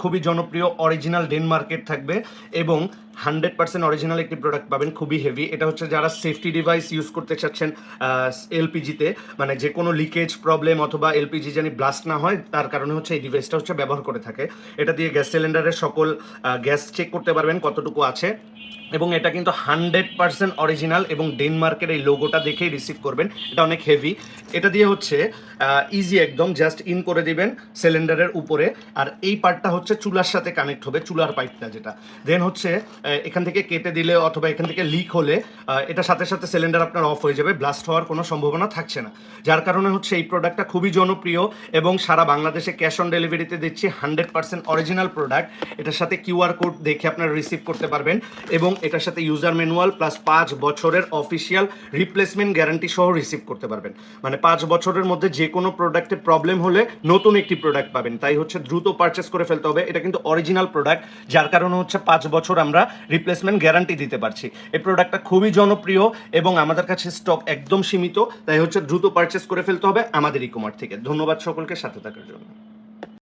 খুবই জনপ্রিয় অরিজিনাল ডেনমার্কের থাকবে এবং 100% অরিজিনাল একটি প্রোডাক্ট পাবেন, খুবই হেভি। এটা হচ্ছে যারা সেফটি ডিভাইস ইউজ করতে চাচ্ছেন এলপিজিতে, মানে যে কোনো লিকেজ প্রবলেম অথবা এলপিজি জানি ব্লাস্ট না হয়, তার কারণে হচ্ছে এই ডিভাইসটা হচ্ছে ব্যবহার করে থাকে। এটা দিয়ে গ্যাস সিলিন্ডারের সকল গ্যাস চেক করতে পারবেন কতটুকু আছে, এবং এটা কিন্তু 100% অরিজিনাল এবং ডেনমার্কের এই লোগোটা দেখেই রিসিভ করবেন। এটা অনেক হেভি। এটা দিয়ে হচ্ছে ইজি একদম জাস্ট ইন করে দিবেন সিলিন্ডারের উপরে, আর এই পার্টটা হচ্ছে চুলার সাথে কানেক্ট হবে, চুলার পাইপটা যেটা। দেন হচ্ছে এখান থেকে কেটে দিলে অথবা এখান থেকে লিক হলে এটা সাথে সাথে সিলিন্ডার আপনার অফ হয়ে যাবে, ব্লাস্ট হওয়ার কোনো সম্ভাবনা থাকছে না। যার কারণে হচ্ছে এই প্রোডাক্টটা খুবই জনপ্রিয় এবং সারা বাংলাদেশে ক্যাশ অন ডেলিভারিতে দিচ্ছি। 100% অরিজিনাল প্রোডাক্ট। এটার সাথে কিউআর কোড দেখে আপনারা রিসিভ করতে পারবেন এবং এটার সাথে ইউজার ম্যানুয়াল প্লাস 5 বছরের অফিসিয়াল রিপ্লেসমেন্ট গ্যারান্টি সহ রিসিভ করতে পারবেন। মানে 5 বছরের মধ্যে যে কোনো প্রোডাক্টে প্রবলেম হলে নতুন একটি প্রোডাক্ট পাবেন। তাই হচ্ছে দ্রুত পারচেস করে ফেলতে হবে। এটা কিন্তু অরিজিনাল প্রোডাক্ট, যার কারণে হচ্ছে 5 বছর আমরা রিপ্লেসমেন্ট গ্যারান্টি দিতে পারছি। এই প্রোডাক্টটা খুবই জনপ্রিয় এবং আমাদের কাছে স্টক একদম সীমিত। তাই হচ্ছে দ্রুত পারচেস করে ফেলতে হবে আমাদের ই-কমার্স থেকে। ধন্যবাদ সকলকে সাথে থাকার জন্য।